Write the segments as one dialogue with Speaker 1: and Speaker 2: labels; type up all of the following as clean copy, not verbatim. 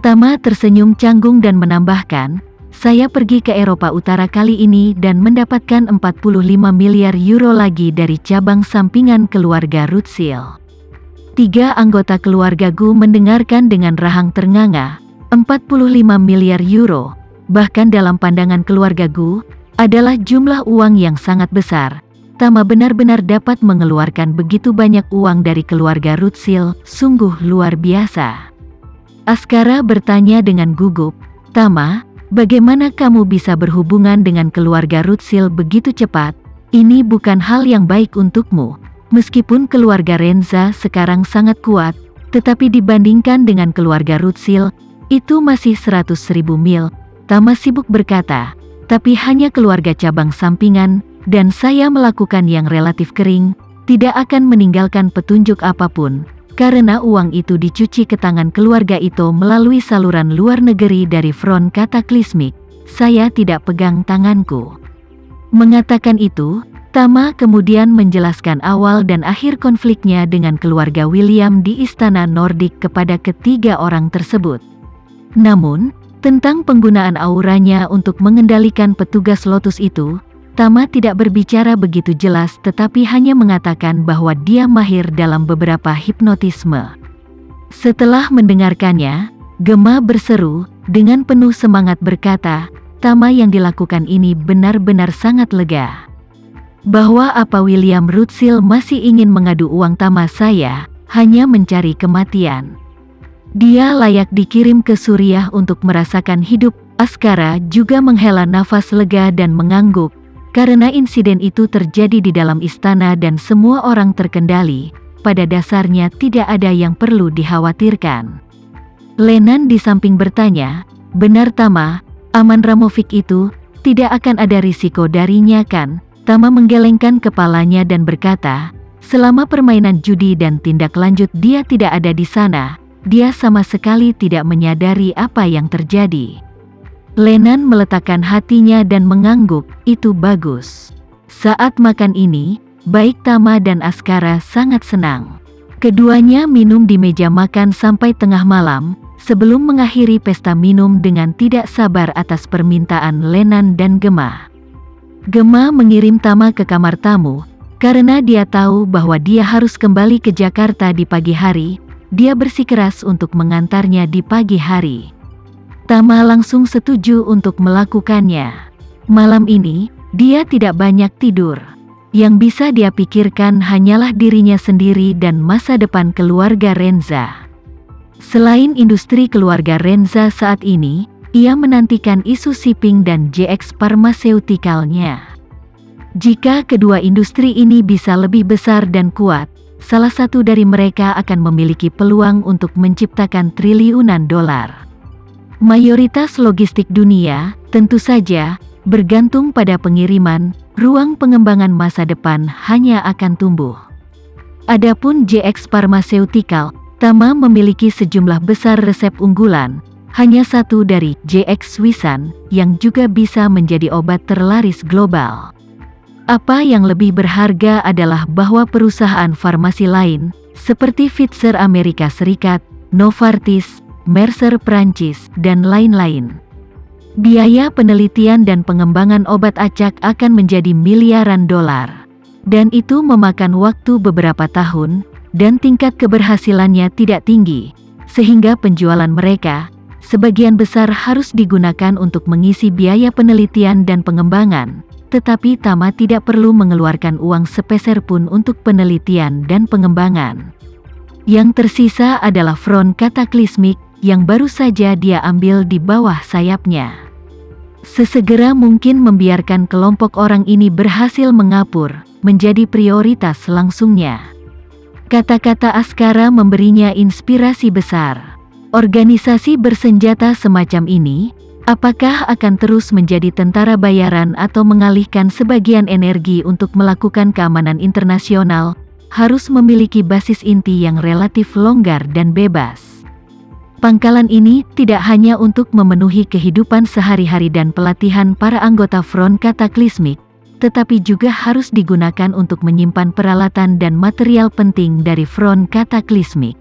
Speaker 1: Tama tersenyum canggung dan menambahkan, saya pergi ke Eropa Utara kali ini dan mendapatkan 45 miliar euro lagi dari cabang sampingan keluarga Rothschild. 3 anggota keluarga Gu mendengarkan dengan rahang ternganga. 45 miliar euro, bahkan dalam pandangan keluarga Gu, adalah jumlah uang yang sangat besar. Tama benar-benar dapat mengeluarkan begitu banyak uang dari keluarga Rothschild, sungguh luar biasa. Askara bertanya dengan gugup, Tama, bagaimana kamu bisa berhubungan dengan keluarga Rothschild begitu cepat? Ini bukan hal yang baik untukmu. Meskipun keluarga Renza sekarang sangat kuat, tetapi dibandingkan dengan keluarga Rothschild, itu masih 100.000 mil. Tama sibuk berkata, tapi hanya keluarga cabang sampingan, dan saya melakukan yang relatif kering, tidak akan meninggalkan petunjuk apapun, karena uang itu dicuci ke tangan keluarga itu melalui saluran luar negeri dari front kataklismik. Saya tidak pegang tanganku. Mengatakan itu, Tama kemudian menjelaskan awal dan akhir konfliknya dengan keluarga William di Istana Nordik kepada ketiga orang tersebut. Namun, tentang penggunaan auranya untuk mengendalikan petugas Lotus itu, Tama tidak berbicara begitu jelas tetapi hanya mengatakan bahwa dia mahir dalam beberapa hipnotisme. Setelah mendengarkannya, Gema berseru, dengan penuh semangat berkata, Tama yang dilakukan ini benar-benar sangat lega. Bahwa apa William Rothschild masih ingin mengadu uang Tama saya, hanya mencari kematian. Dia layak dikirim ke Suriah untuk merasakan hidup. Askara juga menghela nafas lega dan mengangguk, karena insiden itu terjadi di dalam istana dan semua orang terkendali. Pada dasarnya tidak ada yang perlu dikhawatirkan. Lenan di samping bertanya, benar Tama, Aman Ramovic itu, tidak akan ada risiko darinya kan? Tama menggelengkan kepalanya dan berkata, selama permainan judi dan tindak lanjut dia tidak ada di sana, dia sama sekali tidak menyadari apa yang terjadi. Lenan meletakkan hatinya dan mengangguk, itu bagus. Saat makan ini, baik Tama dan Askara sangat senang. Keduanya minum di meja makan sampai tengah malam, sebelum mengakhiri pesta minum dengan tidak sabar atas permintaan Lenan dan Gema. Gema mengirim Tama ke kamar tamu, karena dia tahu bahwa dia harus kembali ke Jakarta di pagi hari. Dia bersikeras untuk mengantarnya di pagi hari. Tama langsung setuju untuk melakukannya. Malam ini, dia tidak banyak tidur. Yang bisa dia pikirkan hanyalah dirinya sendiri dan masa depan keluarga Renza. Selain industri keluarga Renza saat ini, ia menantikan isu shipping dan JX Pharmaceuticalnya. Jika kedua industri ini bisa lebih besar dan kuat, salah satu dari mereka akan memiliki peluang untuk menciptakan triliunan dolar. Mayoritas logistik dunia, tentu saja, bergantung pada pengiriman, ruang pengembangan masa depan hanya akan tumbuh. Adapun JX Pharmaceutical, Tama memiliki sejumlah besar resep unggulan, hanya satu dari JX Swissan, yang juga bisa menjadi obat terlaris global. Apa yang lebih berharga adalah bahwa perusahaan farmasi lain, seperti Pfizer Amerika Serikat, Novartis, Mercer Prancis, dan lain-lain. Biaya penelitian dan pengembangan obat acak akan menjadi miliaran dolar. Dan itu memakan waktu beberapa tahun, dan tingkat keberhasilannya tidak tinggi, sehingga penjualan mereka, sebagian besar harus digunakan untuk mengisi biaya penelitian dan pengembangan, tetapi Tama tidak perlu mengeluarkan uang sepeser pun untuk penelitian dan pengembangan. Yang tersisa adalah front kataklismik, yang baru saja dia ambil di bawah sayapnya. Sesegera mungkin membiarkan kelompok orang ini berhasil mengapur, menjadi prioritas langsungnya. Kata-kata Askara memberinya inspirasi besar. Organisasi bersenjata semacam ini, apakah akan terus menjadi tentara bayaran atau mengalihkan sebagian energi untuk melakukan keamanan internasional, harus memiliki basis inti yang relatif longgar dan bebas. Pangkalan ini tidak hanya untuk memenuhi kehidupan sehari-hari dan pelatihan para anggota front kataklismik, tetapi juga harus digunakan untuk menyimpan peralatan dan material penting dari front kataklismik.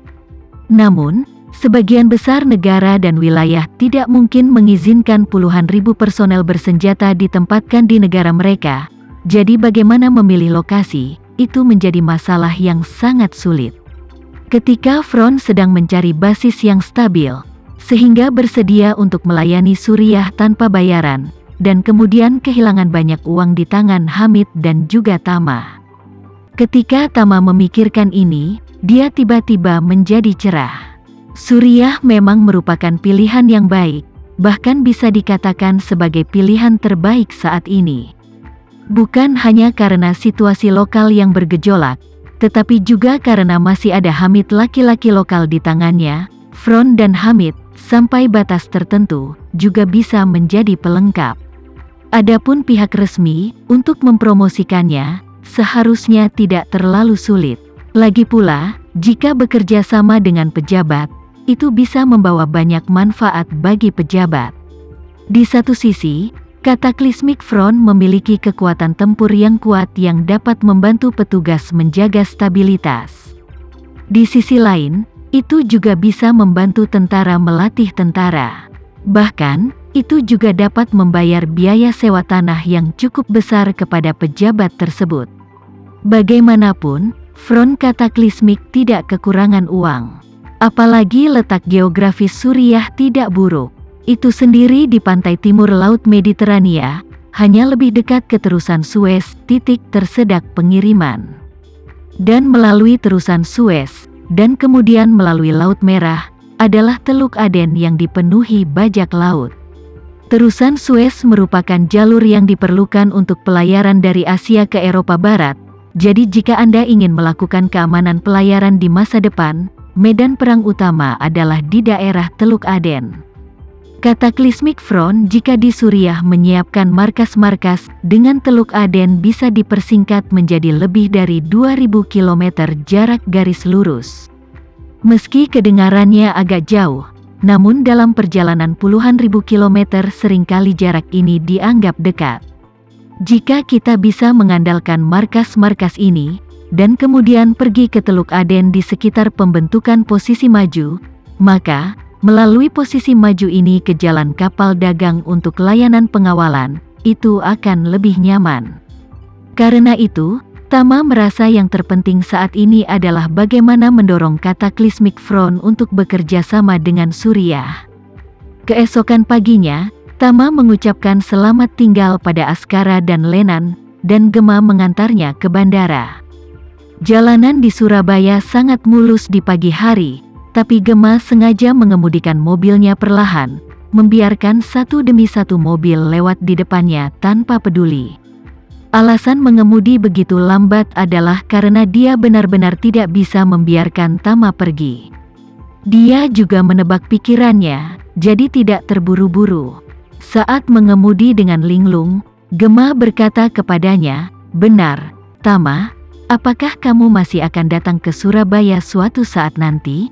Speaker 1: Namun, Sebagian besar negara dan wilayah tidak mungkin mengizinkan puluhan ribu personel bersenjata ditempatkan di negara mereka. Jadi bagaimana memilih lokasi, itu menjadi masalah yang sangat sulit. Ketika front sedang mencari basis yang stabil, sehingga bersedia untuk melayani Suriah tanpa bayaran, dan kemudian kehilangan banyak uang di tangan Hamid dan juga Tama. Ketika Tama memikirkan ini, dia tiba-tiba menjadi cerah. Suriah memang merupakan pilihan yang baik, bahkan bisa dikatakan sebagai pilihan terbaik saat ini. Bukan hanya karena situasi lokal yang bergejolak, tetapi juga karena masih ada Hamid laki-laki lokal di tangannya. Front dan Hamid, sampai batas tertentu, juga bisa menjadi pelengkap. Adapun pihak resmi, untuk mempromosikannya, seharusnya tidak terlalu sulit. Lagi pula, jika bekerja sama dengan pejabat, itu bisa membawa banyak manfaat bagi pejabat. Di satu sisi, Cataclysmic Front memiliki kekuatan tempur yang kuat yang dapat membantu petugas menjaga stabilitas. Di sisi lain, itu juga bisa membantu tentara melatih tentara. Bahkan, itu juga dapat membayar biaya sewa tanah yang cukup besar kepada pejabat tersebut. Bagaimanapun, Front Cataclysmic tidak kekurangan uang. Apalagi letak geografis Suriah tidak buruk. Itu sendiri di pantai timur Laut Mediterania, hanya lebih dekat ke terusan Suez, titik tersedak pengiriman. Dan melalui terusan Suez, dan kemudian melalui Laut Merah, adalah Teluk Aden yang dipenuhi bajak laut. Terusan Suez merupakan jalur yang diperlukan untuk pelayaran dari Asia ke Eropa Barat. Jadi jika Anda ingin melakukan keamanan pelayaran di masa depan, medan perang utama adalah di daerah Teluk Aden. Cataclysmic Front jika di Suriah menyiapkan markas-markas dengan Teluk Aden bisa dipersingkat menjadi lebih dari 2000 km jarak garis lurus. Meski kedengarannya agak jauh, namun dalam perjalanan puluhan ribu kilometer seringkali jarak ini dianggap dekat. Jika kita bisa mengandalkan markas-markas ini, dan kemudian pergi ke Teluk Aden di sekitar pembentukan posisi maju, maka, melalui posisi maju ini ke jalan kapal dagang untuk layanan pengawalan, itu akan lebih nyaman. Karena itu, Tama merasa yang terpenting saat ini adalah bagaimana mendorong Cataclysmic Front untuk bekerja sama dengan Suriah. Keesokan paginya, Tama mengucapkan selamat tinggal pada Askara dan Lenan, dan Gema mengantarnya ke bandara. Jalanan di Surabaya sangat mulus di pagi hari, tapi Gema sengaja mengemudikan mobilnya perlahan, membiarkan satu demi satu mobil lewat di depannya tanpa peduli. Alasan mengemudi begitu lambat adalah karena dia benar-benar tidak bisa membiarkan Tama pergi. Dia juga menebak pikirannya, jadi tidak terburu-buru. Saat mengemudi dengan linglung, Gema berkata kepadanya, "Benar, Tama, apakah kamu masih akan datang ke Surabaya suatu saat nanti?"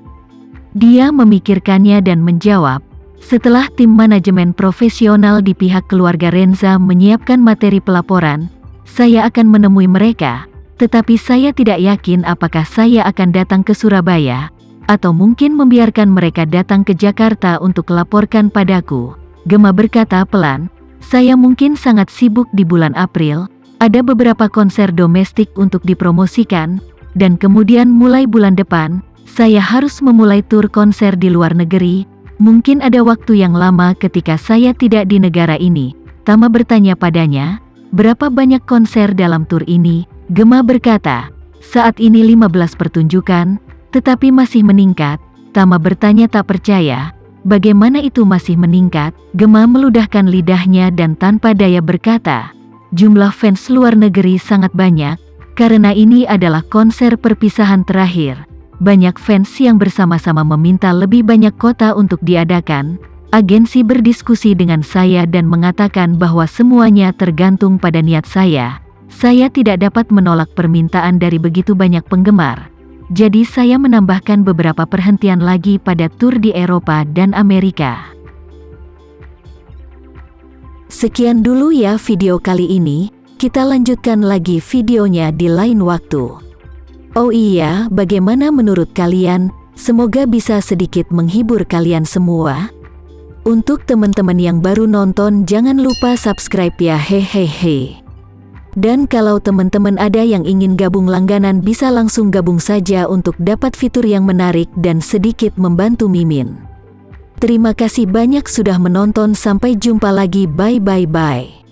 Speaker 1: Dia memikirkannya dan menjawab, "Setelah tim manajemen profesional di pihak keluarga Renza menyiapkan materi pelaporan, saya akan menemui mereka, tetapi saya tidak yakin apakah saya akan datang ke Surabaya, atau mungkin membiarkan mereka datang ke Jakarta untuk laporkan padaku." Gema berkata pelan, "Saya mungkin sangat sibuk di bulan April, ada beberapa konser domestik untuk dipromosikan, dan kemudian mulai bulan depan, saya harus memulai tur konser di luar negeri. Mungkin ada waktu yang lama ketika saya tidak di negara ini." Tama bertanya padanya, "Berapa banyak konser dalam tur ini?" Gema berkata, "Saat ini 15 pertunjukan, tetapi masih meningkat." Tama bertanya tak percaya, "Bagaimana itu masih meningkat?" Gema meludahkan lidahnya dan tanpa daya berkata, "Jumlah fans luar negeri sangat banyak, karena ini adalah konser perpisahan terakhir. Banyak fans yang bersama-sama meminta lebih banyak kota untuk diadakan. Agensi berdiskusi dengan saya dan mengatakan bahwa semuanya tergantung pada niat saya. Saya tidak dapat menolak permintaan dari begitu banyak penggemar. Jadi saya menambahkan beberapa perhentian lagi pada tur di Eropa dan Amerika." Sekian dulu ya video kali ini, kita lanjutkan lagi videonya di lain waktu. Oh iya, bagaimana menurut kalian? Semoga bisa sedikit menghibur kalian semua. Untuk teman-teman yang baru nonton, jangan lupa subscribe ya, hehehe. Dan kalau teman-teman ada yang ingin gabung langganan, bisa langsung gabung saja untuk dapat fitur yang menarik dan sedikit membantu Mimin. Terima kasih banyak sudah menonton, sampai jumpa lagi, bye bye bye.